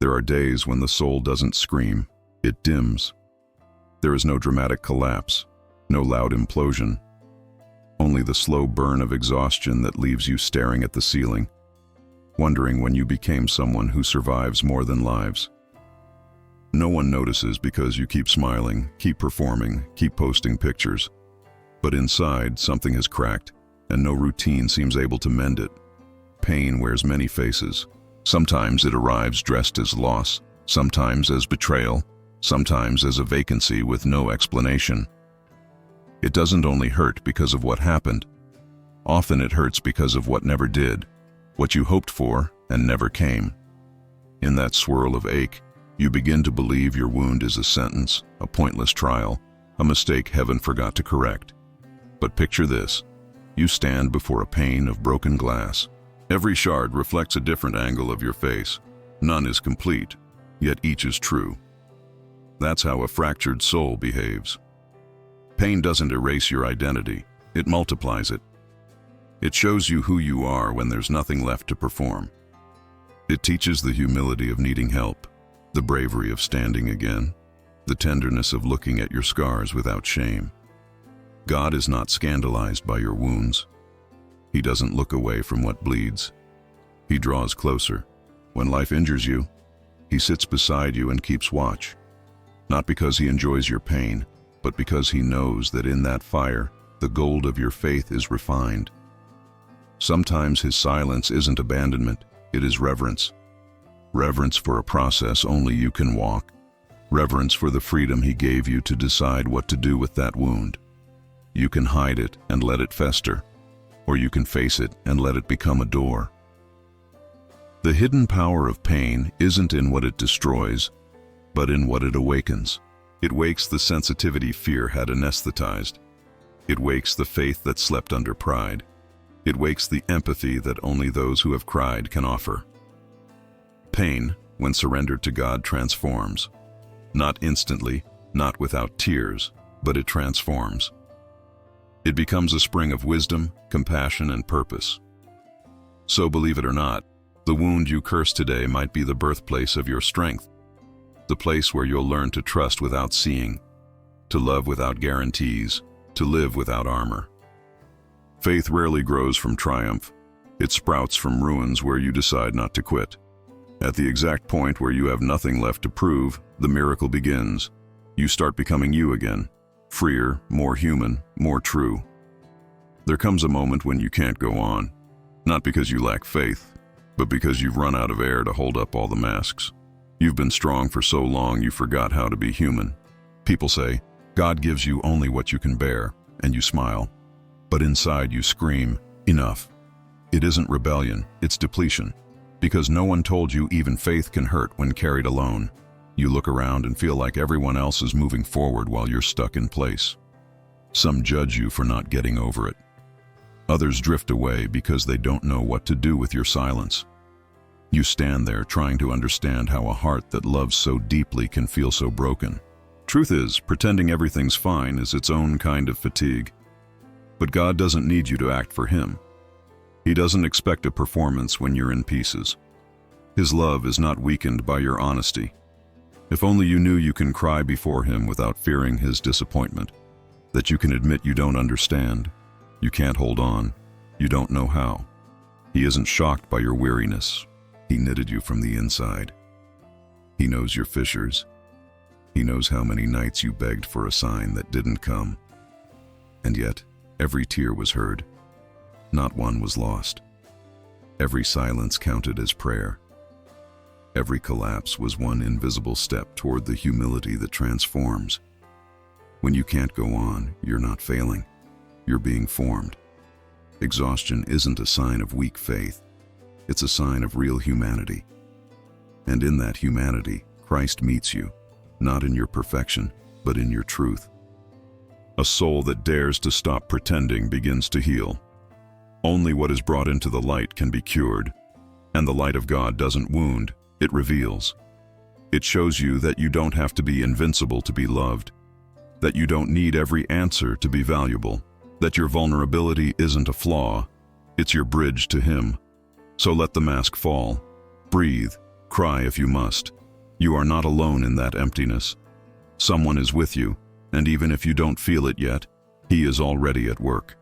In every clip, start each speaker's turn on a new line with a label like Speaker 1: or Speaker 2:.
Speaker 1: There are days when the soul doesn't scream, it dims. There is no dramatic collapse, no loud implosion, only the slow burn of exhaustion that leaves you staring at the ceiling, wondering when you became someone who survives more than lives. No one notices because you keep smiling, keep performing, keep posting pictures. But inside, something has cracked, and no routine seems able to mend it. Pain wears many faces. Sometimes it arrives dressed as loss, sometimes as betrayal, sometimes as a vacancy with no explanation. It doesn't only hurt because of what happened. Often it hurts because of what never did, what you hoped for and never came. In that swirl of ache, you begin to believe your wound is a sentence, a pointless trial, a mistake heaven forgot to correct. But picture this. You stand before a pane of broken glass. Every shard reflects a different angle of your face. None is complete, yet each is true. That's how a fractured soul behaves. Pain doesn't erase your identity, it multiplies it. It shows you who you are when there's nothing left to perform. It teaches the humility of needing help, the bravery of standing again, the tenderness of looking at your scars without shame. God is not scandalized by your wounds. He doesn't look away from what bleeds. He draws closer. When life injures you, He sits beside you and keeps watch. Not because He enjoys your pain, but because He knows that in that fire, the gold of your faith is refined. Sometimes His silence isn't abandonment, it is reverence. Reverence for a process only you can walk. Reverence for the freedom He gave you to decide what to do with that wound. You can hide it and let it fester, or you can face it and let it become a door. The hidden power of pain isn't in what it destroys, but in what it awakens. It wakes the sensitivity fear had anesthetized. It wakes the faith that slept under pride. It wakes the empathy that only those who have cried can offer. Pain, when surrendered to God, transforms. Not instantly, not without tears, but it transforms. It becomes a spring of wisdom, compassion, and purpose. So believe it or not, the wound you curse today might be the birthplace of your strength, the place where you'll learn to trust without seeing, to love without guarantees, to live without armor. Faith rarely grows from triumph. It sprouts from ruins where you decide not to quit. At the exact point where you have nothing left to prove, the miracle begins. You start becoming you again, freer, more human, more true. There comes a moment when you can't go on, not because you lack faith, but because you've run out of air to hold up all the masks. You've been strong for so long you forgot how to be human. People say, God gives you only what you can bear, and you smile. But inside you scream, enough. It isn't rebellion, it's depletion. Because no one told you even faith can hurt when carried alone. You look around and feel like everyone else is moving forward while you're stuck in place. Some judge you for not getting over it. Others drift away because they don't know what to do with your silence. You stand there trying to understand how a heart that loves so deeply can feel so broken. Truth is, pretending everything's fine is its own kind of fatigue. But God doesn't need you to act for Him. He doesn't expect a performance when you're in pieces. His love is not weakened by your honesty. If only you knew you can cry before Him without fearing His disappointment, that you can admit you don't understand, you can't hold on, you don't know how. He isn't shocked by your weariness. He knitted you from the inside. He knows your fissures. He knows how many nights you begged for a sign that didn't come. And yet, every tear was heard. Not one was lost. Every silence counted as prayer. Every collapse was one invisible step toward the humility that transforms. When you can't go on, you're not failing. You're being formed. Exhaustion isn't a sign of weak faith. It's a sign of real humanity. And in that humanity, Christ meets you, not in your perfection, but in your truth. A soul that dares to stop pretending begins to heal. Only what is brought into the light can be cured, and the light of God doesn't wound, it reveals. It shows you that you don't have to be invincible to be loved, that you don't need every answer to be valuable, that your vulnerability isn't a flaw, it's your bridge to Him. So let the mask fall, breathe, Cry if you must. You are not alone in that emptiness. Someone is with you, and even if you don't feel it yet, He is already at work.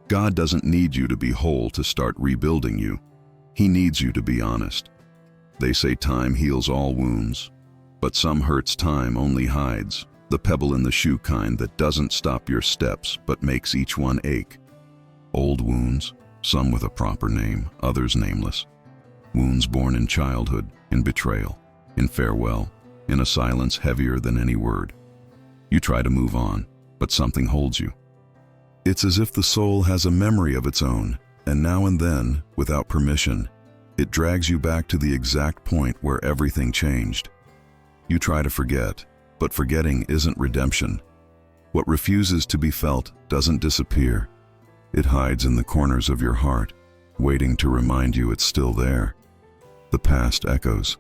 Speaker 1: God doesn't need you to be whole to start rebuilding you. He needs you to be honest. They say time heals all wounds, but some hurts time only hides, the pebble in the shoe kind that doesn't stop your steps but makes each one ache. Old wounds, some with a proper name, others nameless. Wounds born in childhood, in betrayal, in farewell, in a silence heavier than any word. You try to move on, but something holds you. It's as if the soul has a memory of its own, and now and then, without permission, it drags you back to the exact point where everything changed. You try to forget, but forgetting isn't redemption. What refuses to be felt doesn't disappear. It hides in the corners of your heart, waiting to remind you it's still there. The past echoes.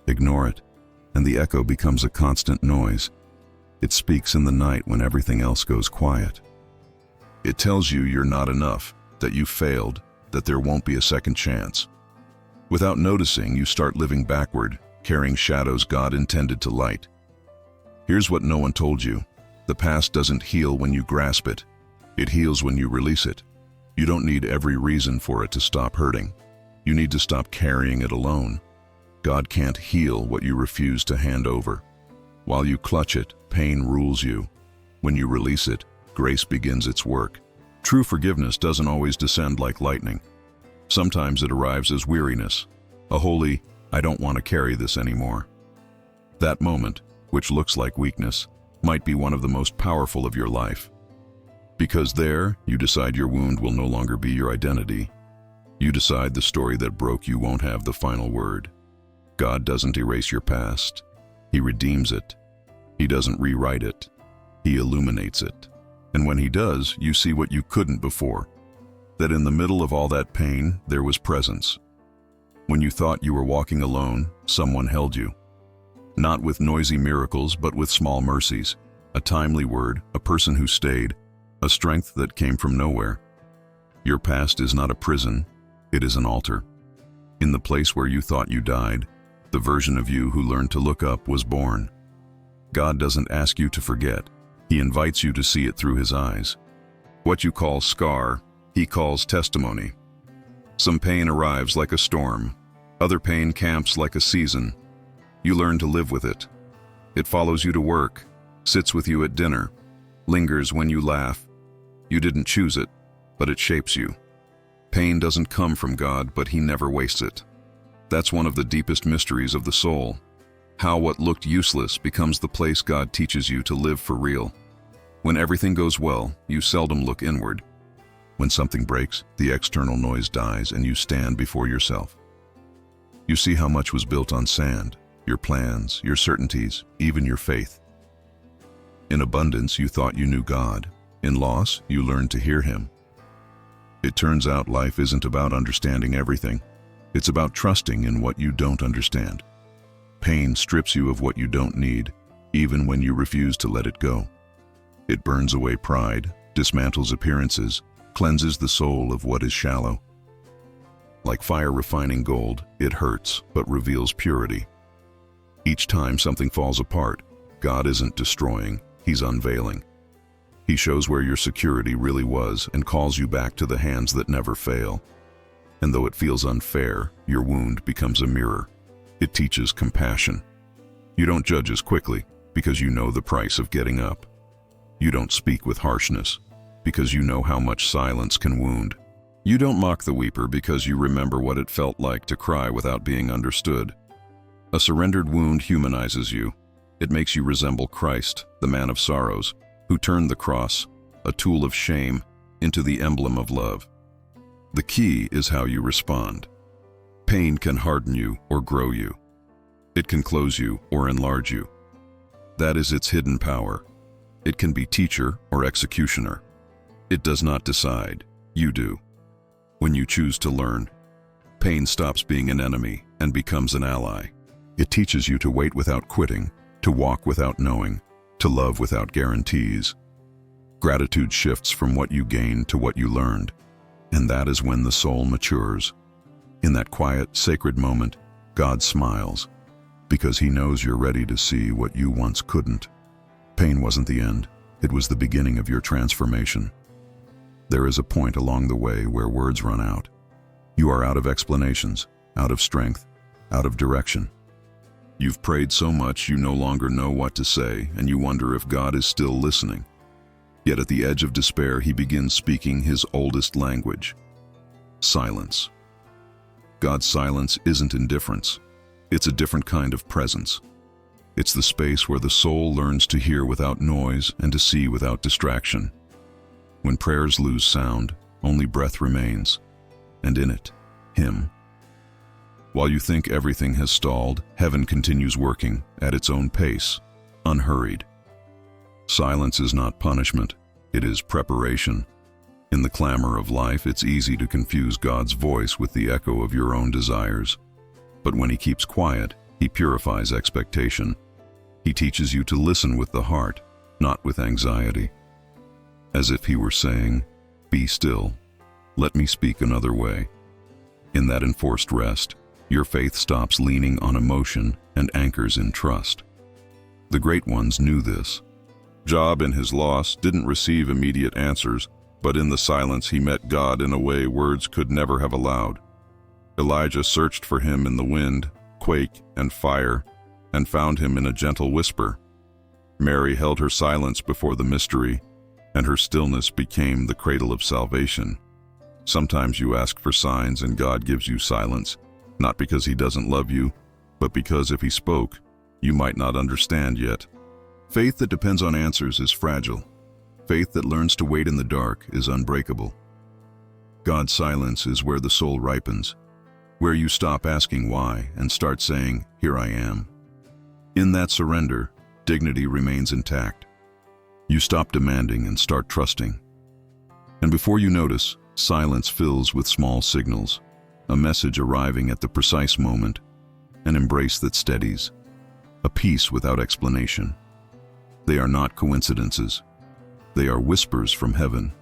Speaker 1: Ignore it, and the echo becomes a constant noise. It speaks in the night when everything else goes quiet. It tells you you're not enough, that you failed, that there won't be a second chance. Without noticing, you start living backward, carrying shadows God intended to light. Here's what no one told you. The past doesn't heal when you grasp it. It heals when you release it. You don't need every reason for it to stop hurting. You need to stop carrying it alone. God can't heal what you refuse to hand over. While you clutch it, pain rules you. When you release it, grace begins its work. True forgiveness doesn't always descend like lightning. Sometimes it arrives as weariness, a holy, I don't want to carry this anymore. That moment, which looks like weakness, might be one of the most powerful of your life. Because there, you decide your wound will no longer be your identity. You decide the story that broke you won't have the final word. God doesn't erase your past. He redeems it. He doesn't rewrite it. He illuminates it. And when He does, you see what you couldn't before. That in the middle of all that pain, there was presence. When you thought you were walking alone, someone held you. Not with noisy miracles, but with small mercies. A timely word, a person who stayed, a strength that came from nowhere. Your past is not a prison, it is an altar. In the place where you thought you died, the version of you who learned to look up was born. God doesn't ask you to forget. He invites you to see it through His eyes. What you call scar, He calls testimony. Some pain arrives like a storm. Other pain camps like a season. You learn to live with it. It follows you to work, sits with you at dinner, lingers when you laugh. You didn't choose it, but it shapes you. Pain doesn't come from God, but He never wastes it. That's one of the deepest mysteries of the soul. How what looked useless becomes the place God teaches you to live for real. When everything goes well, you seldom look inward. When something breaks, the external noise dies and you stand before yourself. You see how much was built on sand, your plans, your certainties, even your faith. In abundance, you thought you knew God. In loss, you learned to hear Him. It turns out life isn't about understanding everything. It's about trusting in what you don't understand. Pain strips you of what you don't need, even when you refuse to let it go. It burns away pride, dismantles appearances, cleanses the soul of what is shallow. Like fire refining gold, it hurts, but reveals purity. Each time something falls apart, God isn't destroying, He's unveiling. He shows where your security really was and calls you back to the hands that never fail. And though it feels unfair, your wound becomes a mirror. It teaches compassion. You don't judge as quickly because you know the price of getting up. You don't speak with harshness because you know how much silence can wound. You don't mock the weeper because you remember what it felt like to cry without being understood. A surrendered wound humanizes you. It makes you resemble Christ, the man of sorrows, who turned the cross, a tool of shame, into the emblem of love. The key is how you respond. Pain can harden you or grow you. It can close you or enlarge you. That is its hidden power. It can be teacher or executioner. It does not decide, you do. When you choose to learn, pain stops being an enemy and becomes an ally. It teaches you to wait without quitting, to walk without knowing, to love without guarantees. Gratitude shifts from what you gained to what you learned, and that is when the soul matures. In that quiet, sacred moment, God smiles, because he knows you're ready to see what you once couldn't. Pain wasn't the end, it was the beginning of your transformation. There is a point along the way where words run out. You are out of explanations, out of strength, out of direction. You've prayed so much you no longer know what to say, and you wonder if God is still listening. Yet at the edge of despair, he begins speaking his oldest language: silence. God's silence isn't indifference. It's a different kind of presence. It's the space where the soul learns to hear without noise and to see without distraction. When prayers lose sound, only breath remains, and in it, him. While you think everything has stalled, heaven continues working at its own pace, unhurried. Silence is not punishment, it is preparation. In the clamor of life, it's easy to confuse God's voice with the echo of your own desires. But when he keeps quiet, he purifies expectation. He teaches you to listen with the heart, not with anxiety. As if he were saying, "Be still. Let me speak another way." In that enforced rest, your faith stops leaning on emotion and anchors in trust. The great ones knew this. Job, in his loss, didn't receive immediate answers, but in the silence he met God in a way words could never have allowed. Elijah searched for him in the wind, quake, and fire, and found him in a gentle whisper. Mary held her silence before the mystery, and her stillness became the cradle of salvation. Sometimes you ask for signs and God gives you silence, not because he doesn't love you, but because if he spoke, you might not understand yet. Faith that depends on answers is fragile. Faith that learns to wait in the dark is unbreakable. God's silence is where the soul ripens, where you stop asking why and start saying, "Here I am." In that surrender, dignity remains intact. You stop demanding and start trusting. And before you notice, silence fills with small signals, a message arriving at the precise moment, an embrace that steadies, a peace without explanation. They are not coincidences. They are whispers from heaven.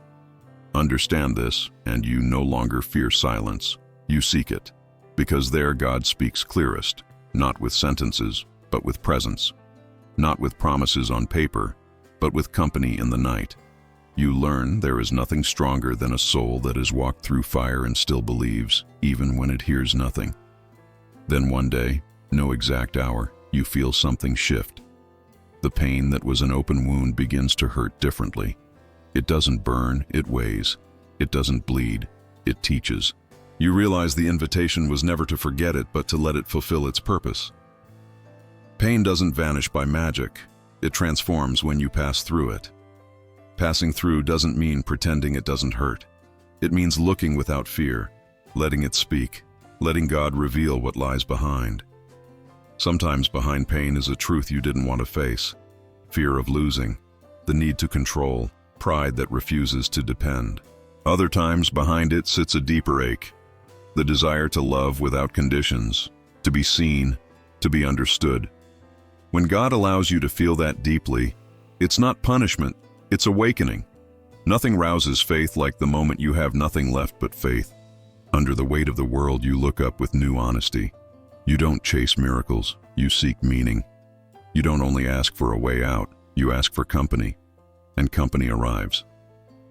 Speaker 1: Understand this, and you no longer fear silence. You seek it, because there God speaks clearest, not with sentences, but with presence. Not with promises on paper, but with company in the night. You learn there is nothing stronger than a soul that has walked through fire and still believes, even when it hears nothing. Then one day, no exact hour, you feel something shift. The pain that was an open wound begins to hurt differently. It doesn't burn, it weighs. It doesn't bleed, it teaches. You realize the invitation was never to forget it, but to let it fulfill its purpose. Pain doesn't vanish by magic. It transforms when you pass through it. Passing through doesn't mean pretending it doesn't hurt. It means looking without fear, letting it speak, letting God reveal what lies behind. Sometimes behind pain is a truth you didn't want to face: fear of losing, the need to control, pride that refuses to depend. Other times behind it sits a deeper ache, the desire to love without conditions, to be seen, to be understood. When God allows you to feel that deeply, it's not punishment, it's awakening. Nothing rouses faith like the moment you have nothing left but faith. Under the weight of the world, you look up with new honesty. You don't chase miracles, you seek meaning. You don't only ask for a way out, you ask for company. And company arrives.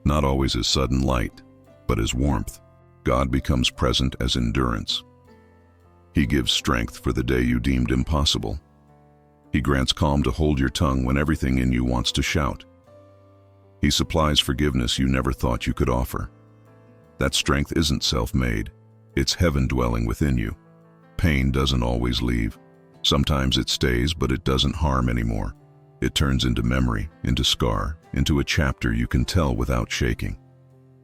Speaker 1: Not always as sudden light, but as warmth. God becomes present as endurance. He gives strength for the day you deemed impossible. He grants calm to hold your tongue when everything in you wants to shout. He supplies forgiveness you never thought you could offer. That strength isn't self-made. It's heaven dwelling within you. Pain doesn't always leave. Sometimes it stays, but it doesn't harm anymore. It turns into memory, into scar, into a chapter you can tell without shaking.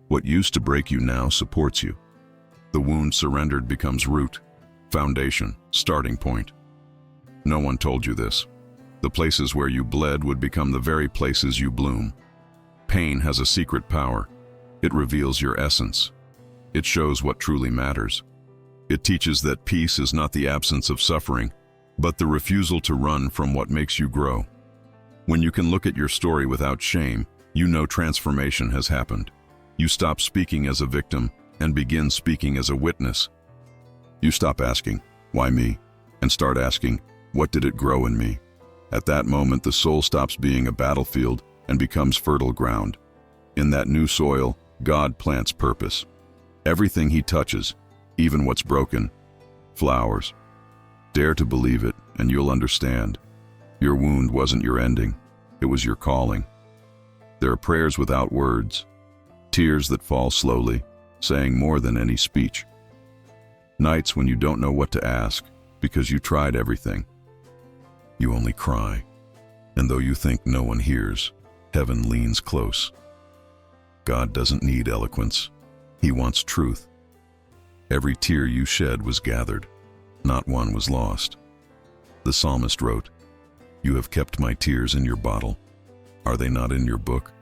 Speaker 1: What used to break you now supports you. The wound surrendered becomes root, foundation, starting point. No one told you this. The places where you bled would become the very places you bloom. Pain has a secret power. It reveals your essence. It shows what truly matters. It teaches that peace is not the absence of suffering, but the refusal to run from what makes you grow. When you can look at your story without shame, you know transformation has happened. You stop speaking as a victim and begin speaking as a witness. You stop asking, "Why me?" and start asking, what did it grow in me? At that moment, the soul stops being a battlefield and becomes fertile ground. In that new soil, God plants purpose. Everything he touches, even what's broken, flowers. Dare to believe it, and you'll understand. Your wound wasn't your ending, it was your calling. There are prayers without words, tears that fall slowly, saying more than any speech. Nights when you don't know what to ask, because you tried everything. You only cry, and though you think no one hears, heaven leans close. God doesn't need eloquence, he wants truth. Every tear you shed was gathered, not one was lost. The psalmist wrote, "You have kept my tears in your bottle. Are they not in your book?"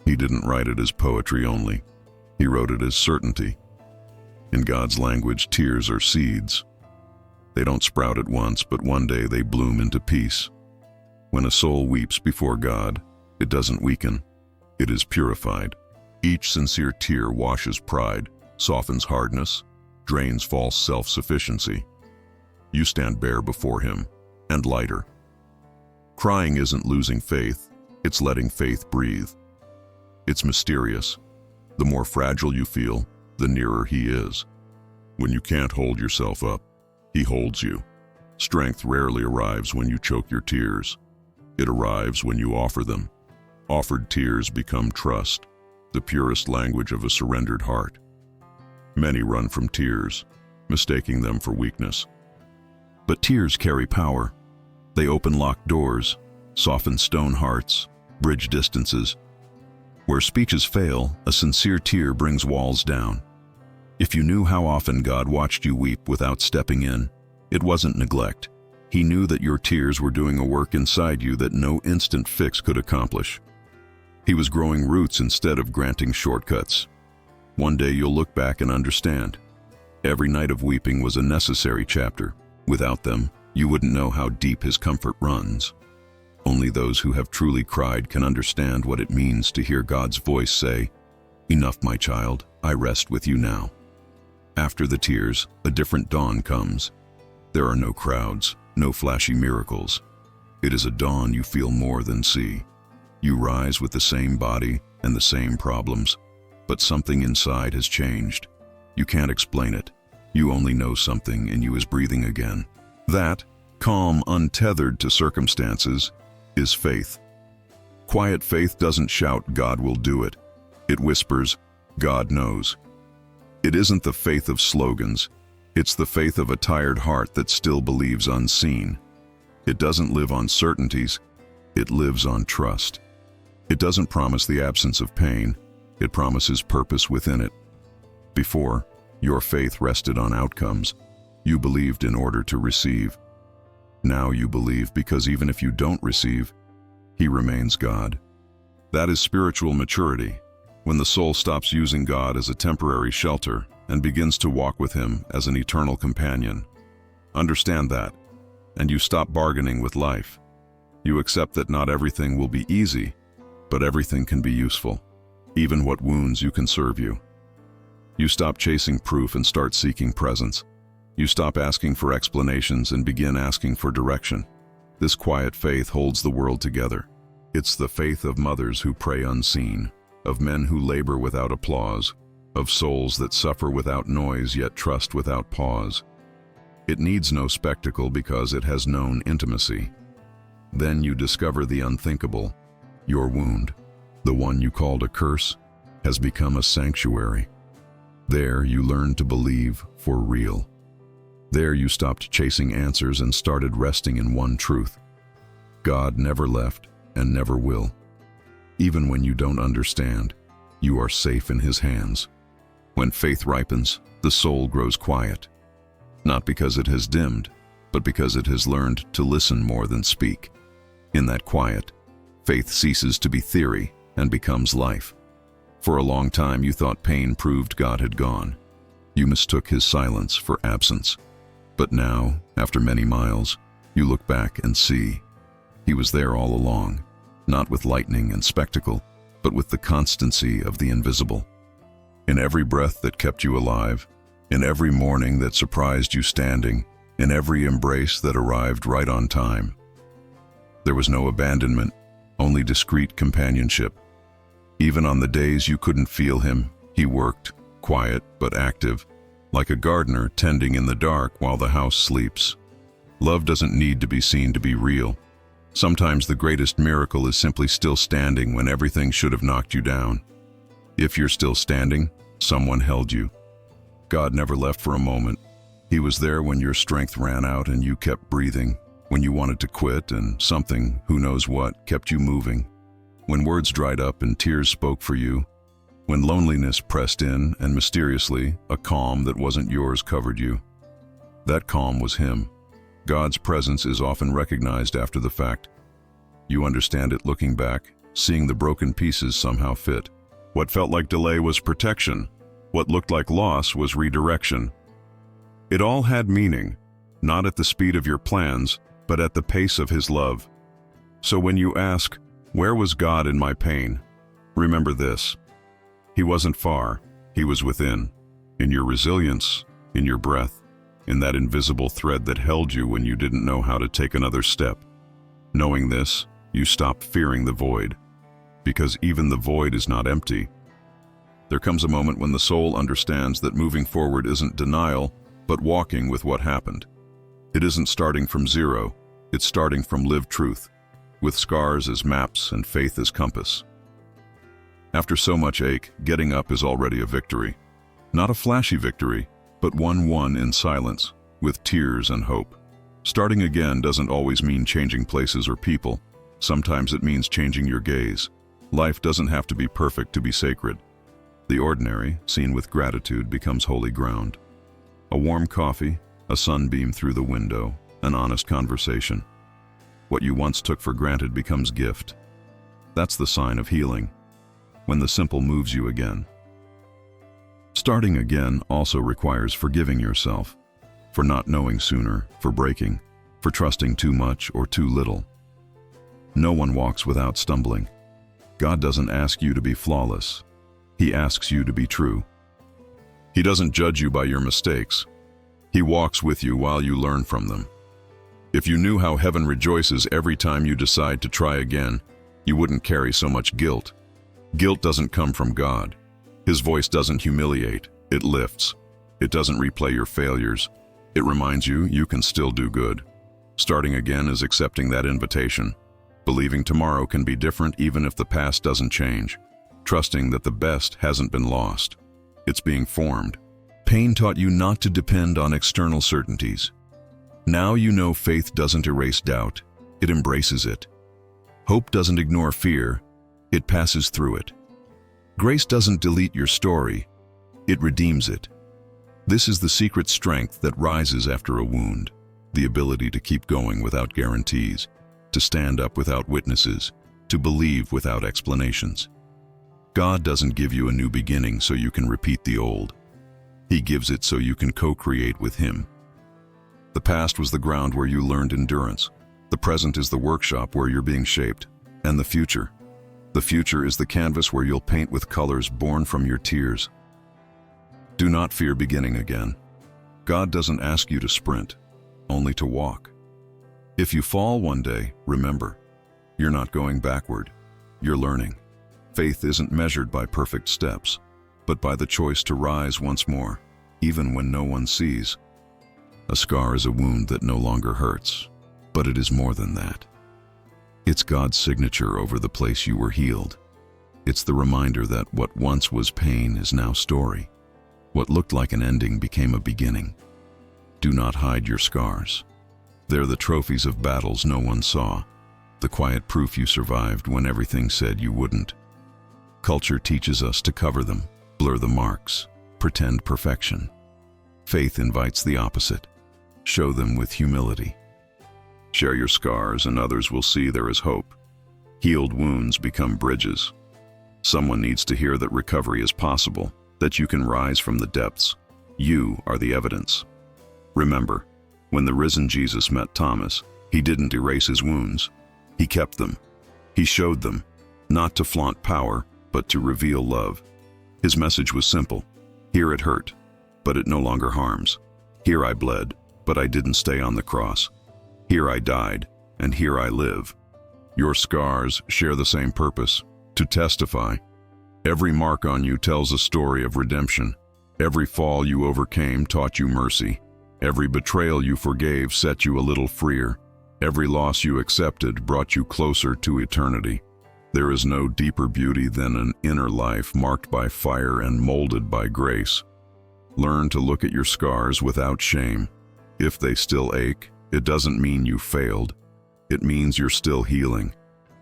Speaker 1: He didn't write it as poetry only, he wrote it as certainty. In God's language, tears are seeds. They don't sprout at once, but one day they bloom into peace. When a soul weeps before God, it doesn't weaken, it is purified. Each sincere tear washes pride, softens hardness, drains false self-sufficiency. You stand bare before him, and lighter. Crying isn't losing faith, it's letting faith breathe. It's mysterious. The more fragile you feel, the nearer he is. When you can't hold yourself up, he holds you. Strength rarely arrives when you choke your tears. It arrives when you offer them. Offered tears become trust, the purest language of a surrendered heart. Many run from tears, mistaking them for weakness. But tears carry power. They open locked doors, soften stone hearts, bridge distances. Where speeches fail, a sincere tear brings walls down. If you knew how often God watched you weep without stepping in, it wasn't neglect. He knew that your tears were doing a work inside you that no instant fix could accomplish. He was growing roots instead of granting shortcuts. One day you'll look back and understand. Every night of weeping was a necessary chapter. Without them, you wouldn't know how deep his comfort runs. Only those who have truly cried can understand what it means to hear God's voice say, "Enough, my child, I rest with you now." After the tears, a different dawn comes. There are no crowds, no flashy miracles. It is a dawn you feel more than see. You rise with the same body and the same problems, but something inside has changed. You can't explain it. You only know something in you is breathing again. That, calm, untethered to circumstances, is faith. Quiet faith doesn't shout, "God will do it." It whispers, "God knows." It isn't the faith of slogans. It's the faith of a tired heart that still believes unseen. It doesn't live on certainties. It lives on trust. It doesn't promise the absence of pain. It promises purpose within it. Before, your faith rested on outcomes. You believed in order to receive. Now you believe because even if you don't receive, he remains God. That is spiritual maturity, when the soul stops using God as a temporary shelter and begins to walk with him as an eternal companion. Understand that, and you stop bargaining with life. You accept that not everything will be easy, but everything can be useful. Even what wounds you can serve you. You stop chasing proof and start seeking presence. You stop asking for explanations and begin asking for direction. This quiet faith holds the world together. It's the faith of mothers who pray unseen, of men who labor without applause, of souls that suffer without noise yet trust without pause. It needs no spectacle because it has known intimacy. Then you discover the unthinkable. Your wound, the one you called a curse, has become a sanctuary. There you learn to believe for real. There you stopped chasing answers and started resting in one truth. God never left and never will. Even when you don't understand, you are safe in his hands. When faith ripens, the soul grows quiet. Not because it has dimmed, but because it has learned to listen more than speak. In that quiet, faith ceases to be theory and becomes life. For a long time you thought pain proved God had gone. You mistook his silence for absence. But now, after many miles, you look back and see he was there all along, not with lightning and spectacle, but with the constancy of the invisible. In every breath that kept you alive, in every morning that surprised you standing, in every embrace that arrived right on time. There was no abandonment, only discreet companionship. Even on the days you couldn't feel him, he worked, quiet but active, like a gardener tending in the dark while the house sleeps. Love doesn't need to be seen to be real. Sometimes the greatest miracle is simply still standing when everything should have knocked you down. If you're still standing, someone held you. God never left for a moment. He was there when your strength ran out and you kept breathing, when you wanted to quit and something, who knows what, kept you moving. When words dried up and tears spoke for you, when loneliness pressed in and mysteriously a calm that wasn't yours covered you. That calm was him. God's presence is often recognized after the fact. You understand it looking back, seeing the broken pieces somehow fit. What felt like delay was protection. What looked like loss was redirection. It all had meaning, not at the speed of your plans, but at the pace of his love. So when you ask, where was God in my pain? Remember this. He wasn't far, he was within, in your resilience, in your breath, in that invisible thread that held you when you didn't know how to take another step. Knowing this, you stop fearing the void, because even the void is not empty. There comes a moment when the soul understands that moving forward isn't denial, but walking with what happened. It isn't starting from zero, it's starting from lived truth, with scars as maps and faith as compass. After so much ache, getting up is already a victory. Not a flashy victory, but one won in silence, with tears and hope. Starting again doesn't always mean changing places or people. Sometimes it means changing your gaze. Life doesn't have to be perfect to be sacred. The ordinary, seen with gratitude, becomes holy ground. A warm coffee, a sunbeam through the window, an honest conversation. What you once took for granted becomes gift. That's the sign of healing, when the simple moves you again. Starting again also requires forgiving yourself for not knowing sooner, for breaking, for trusting too much or too little. No one walks without stumbling. God doesn't ask you to be flawless. He asks you to be true. He doesn't judge you by your mistakes. He walks with you while you learn from them. If you knew how heaven rejoices every time you decide to try again, you wouldn't carry so much guilt. Guilt doesn't come from God. His voice doesn't humiliate, it lifts. It doesn't replay your failures. It reminds you you can still do good. Starting again is accepting that invitation. Believing tomorrow can be different even if the past doesn't change. Trusting that the best hasn't been lost. It's being formed. Pain taught you not to depend on external certainties. Now you know faith doesn't erase doubt, it embraces it. Hope doesn't ignore fear, it passes through it. Grace doesn't delete your story, it redeems it. This is the secret strength that rises after a wound, the ability to keep going without guarantees, to stand up without witnesses, to believe without explanations. God doesn't give you a new beginning so you can repeat the old. He gives it so you can co-create with Him. The past was the ground where you learned endurance. The present is the workshop where you're being shaped. And the future is the canvas where you'll paint with colors born from your tears. Do not fear beginning again. God doesn't ask you to sprint, only to walk. If you fall one day, remember, you're not going backward, you're learning. Faith isn't measured by perfect steps, but by the choice to rise once more, even when no one sees. A scar is a wound that no longer hurts, but it is more than that. It's God's signature over the place you were healed. It's the reminder that what once was pain is now story. What looked like an ending became a beginning. Do not hide your scars. They're the trophies of battles no one saw, the quiet proof you survived when everything said you wouldn't. Culture teaches us to cover them, blur the marks, pretend perfection. Faith invites the opposite. Show them with humility. Share your scars and others will see there is hope. Healed wounds become bridges. Someone needs to hear that recovery is possible, that you can rise from the depths. You are the evidence. Remember, when the risen Jesus met Thomas, he didn't erase his wounds. He kept them. He showed them, not to flaunt power, but to reveal love. His message was simple. Here it hurt, but it no longer harms. Here I bled, but I didn't stay on the cross. Here I died, and here I live. Your scars share the same purpose, to testify. Every mark on you tells a story of redemption. Every fall you overcame taught you mercy. Every betrayal you forgave set you a little freer. Every loss you accepted brought you closer to eternity. There is no deeper beauty than an inner life marked by fire and molded by grace. Learn to look at your scars without shame. If they still ache, it doesn't mean you failed. It means you're still healing.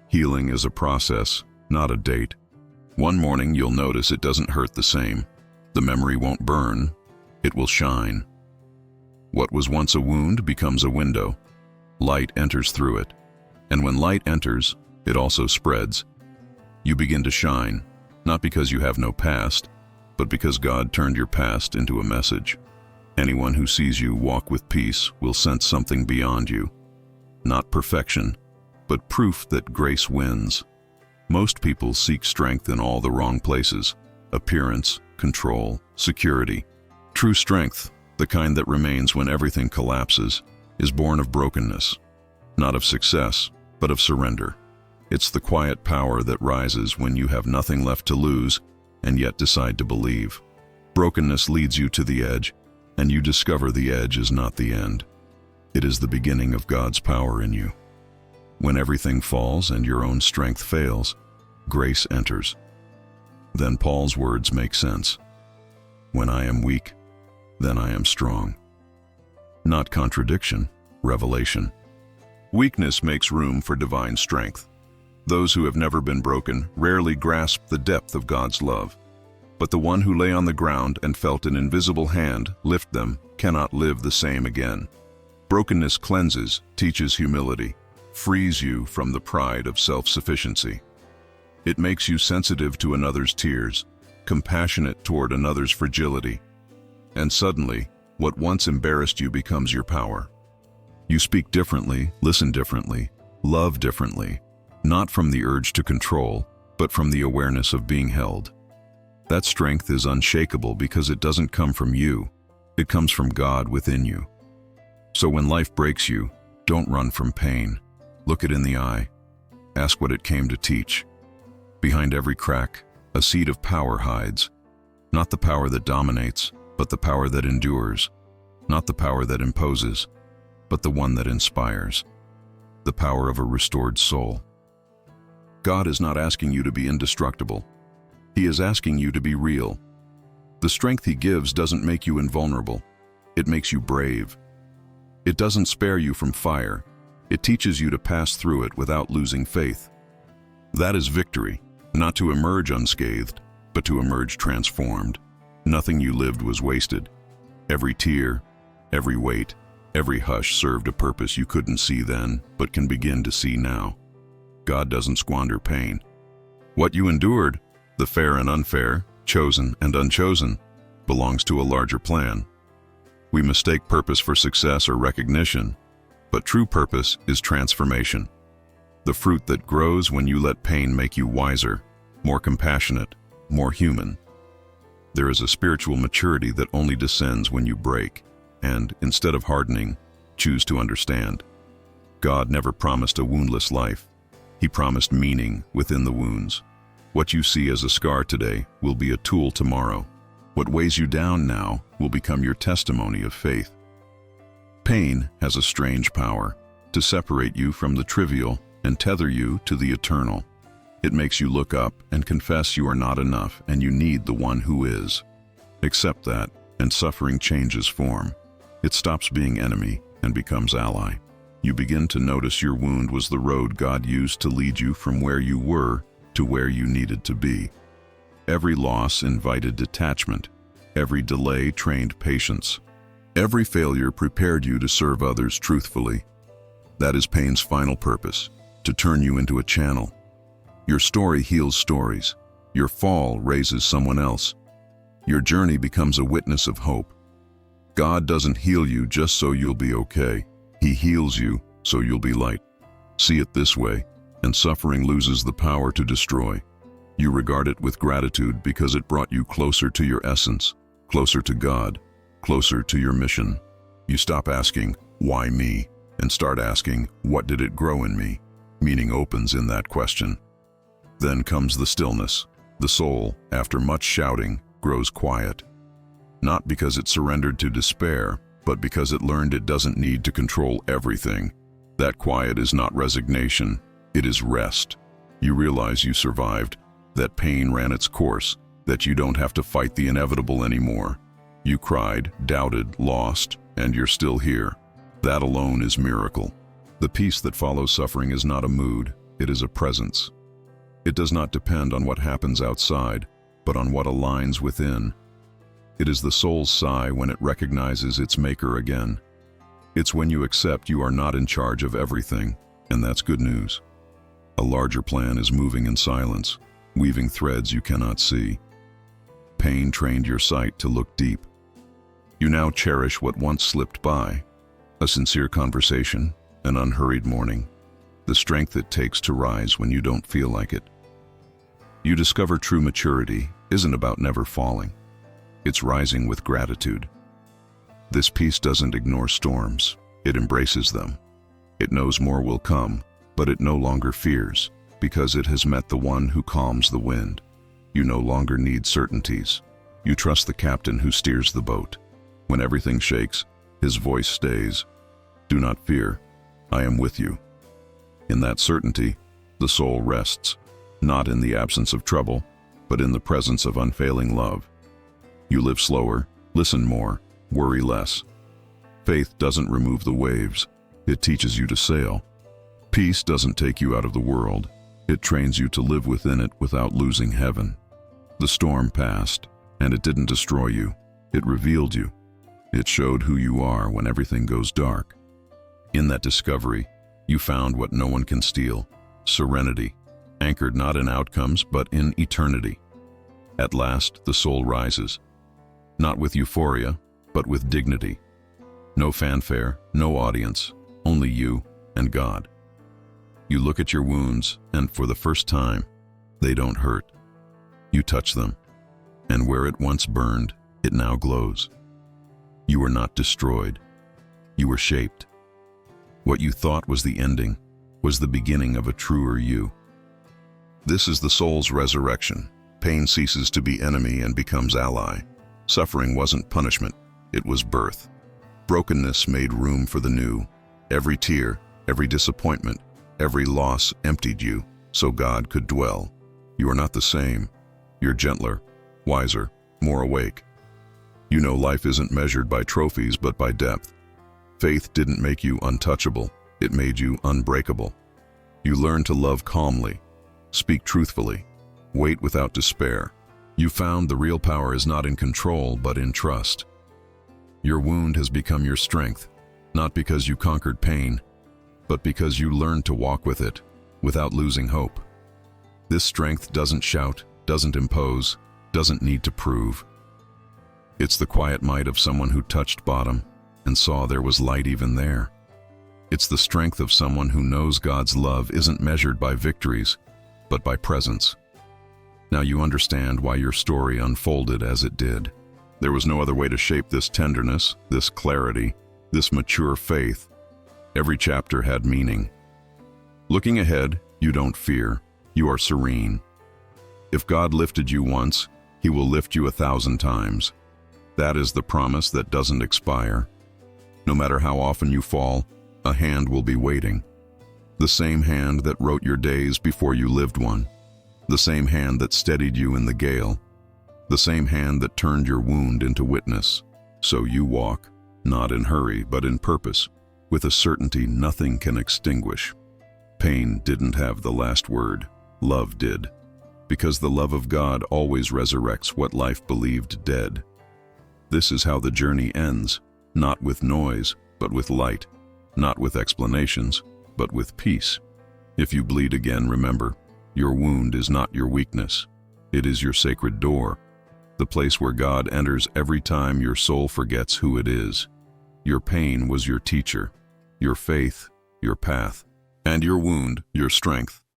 Speaker 1: Healing is a process, not a date. One morning you'll notice it doesn't hurt the same. The memory won't burn, it will shine. What was once a wound becomes a window. Light enters through it. And when light enters, it also spreads. You begin to shine, not because you have no past, but because God turned your past into a message. Anyone who sees you walk with peace will sense something beyond you. Not perfection, but proof that grace wins. Most people seek strength in all the wrong places: appearance, control, security. True strength, the kind that remains when everything collapses, is born of brokenness, not of success, but of surrender. It's the quiet power that rises when you have nothing left to lose and yet decide to believe. Brokenness leads you to the edge, and you discover the edge is not the end. It is the beginning of God's power in you. When everything falls and your own strength fails, grace enters. Then Paul's words make sense. When I am weak, then I am strong. Not contradiction, revelation. Weakness makes room for divine strength. Those who have never been broken rarely grasp the depth of God's love. But the one who lay on the ground and felt an invisible hand lift them cannot live the same again. Brokenness cleanses, teaches humility, frees you from the pride of self-sufficiency. It makes you sensitive to another's tears, compassionate toward another's fragility. And suddenly, what once embarrassed you becomes your power. You speak differently, listen differently, love differently, not from the urge to control, but from the awareness of being held. That strength is unshakable because it doesn't come from you, it comes from God within you. So when life breaks you, don't run from pain. Look it in the eye. Ask what it came to teach. Behind every crack, a seed of power hides. Not the power that dominates, but the power that endures. Not the power that imposes, but the one that inspires. The power of a restored soul. God is not asking you to be indestructible. He is asking you to be real. The strength He gives doesn't make you invulnerable. It makes you brave. It doesn't spare you from fire. It teaches you to pass through it without losing faith. That is victory, not to emerge unscathed, but to emerge transformed. Nothing you lived was wasted. Every tear, every weight, every hush served a purpose you couldn't see then, but can begin to see now. God doesn't squander pain. What you endured, the fair and unfair, chosen and unchosen, belongs to a larger plan. We mistake purpose for success or recognition, but true purpose is transformation. The fruit that grows when you let pain make you wiser, more compassionate, more human. There is a spiritual maturity that only descends when you break, and, instead of hardening, choose to understand. God never promised a woundless life. He promised meaning within the wounds. What you see as a scar today will be a tool tomorrow. What weighs you down now will become your testimony of faith. Pain has a strange power to separate you from the trivial and tether you to the eternal. It makes you look up and confess you are not enough and you need the one who is. Accept that, and suffering changes form. It stops being enemy and becomes ally. You begin to notice your wound was the road God used to lead you from where you were to where you needed to be. Every loss invited detachment. Every delay trained patience. Every failure prepared you to serve others truthfully. That is pain's final purpose, to turn you into a channel. Your story heals stories. Your fall raises someone else. Your journey becomes a witness of hope. God doesn't heal you just so you'll be okay. He heals you so you'll be light. See it this way, and suffering loses the power to destroy. You regard it with gratitude because it brought you closer to your essence, closer to God, closer to your mission. You stop asking, "Why me?" and start asking, "What did it grow in me?" Meaning opens in that question. Then comes the stillness. The soul, after much shouting, grows quiet. Not because it surrendered to despair, but because it learned it doesn't need to control everything. That quiet is not resignation, it is rest. You realize you survived, that pain ran its course, that you don't have to fight the inevitable anymore. You cried, doubted, lost, and you're still here. That alone is miracle. The peace that follows suffering is not a mood, it is a presence. It does not depend on what happens outside, but on what aligns within. It is the soul's sigh when it recognizes its maker again. It's when you accept you are not in charge of everything, and that's good news. A larger plan is moving in silence, weaving threads you cannot see. Pain trained your sight to look deep. You now cherish what once slipped by, a sincere conversation, an unhurried morning, the strength it takes to rise when you don't feel like it. You discover true maturity isn't about never falling. It's rising with gratitude. This peace doesn't ignore storms, it embraces them. It knows more will come, but it no longer fears, because it has met the one who calms the wind. You no longer need certainties. You trust the captain who steers the boat. When everything shakes, his voice stays. Do not fear, I am with you. In that certainty, the soul rests, not in the absence of trouble, but in the presence of unfailing love. You live slower, listen more, worry less. Faith doesn't remove the waves, it teaches you to sail. Peace doesn't take you out of the world, it trains you to live within it without losing heaven. The storm passed, and it didn't destroy you, it revealed you. It showed who you are when everything goes dark. In that discovery, you found what no one can steal, serenity, anchored not in outcomes but in eternity. At last, the soul rises, not with euphoria, but with dignity. No fanfare, no audience, only you and God. You look at your wounds, and for the first time, they don't hurt. You touch them, and where it once burned, it now glows. You were not destroyed. You were shaped. What you thought was the ending was the beginning of a truer you. This is the soul's resurrection. Pain ceases to be enemy and becomes ally. Suffering wasn't punishment, it was birth. Brokenness made room for the new. Every tear, every disappointment, every loss emptied you, so God could dwell. You are not the same. You're gentler, wiser, more awake. You know life isn't measured by trophies but by depth. Faith didn't make you untouchable, it made you unbreakable. You learned to love calmly, speak truthfully, wait without despair. You found the real power is not in control but in trust. Your wound has become your strength, not because you conquered pain, but because you learned to walk with it, without losing hope. This strength doesn't shout, doesn't impose, doesn't need to prove. It's the quiet might of someone who touched bottom and saw there was light even there. It's the strength of someone who knows God's love isn't measured by victories, but by presence. Now you understand why your story unfolded as it did. There was no other way to shape this tenderness, this clarity, this mature faith. Every chapter had meaning. Looking ahead, you don't fear, you are serene. If God lifted you once, He will lift you 1,000 times. That is the promise that doesn't expire. No matter how often you fall, a hand will be waiting. The same hand that wrote your days before you lived one. The same hand that steadied you in the gale. The same hand that turned your wound into witness. So you walk, not in hurry, but in purpose, with a certainty nothing can extinguish. Pain didn't have the last word, love did. Because the love of God always resurrects what life believed dead. This is how the journey ends, not with noise, but with light, not with explanations, but with peace. If you bleed again, remember, your wound is not your weakness. It is your sacred door, the place where God enters every time your soul forgets who it is. Your pain was your teacher, your faith, your path, and your wound, your strength.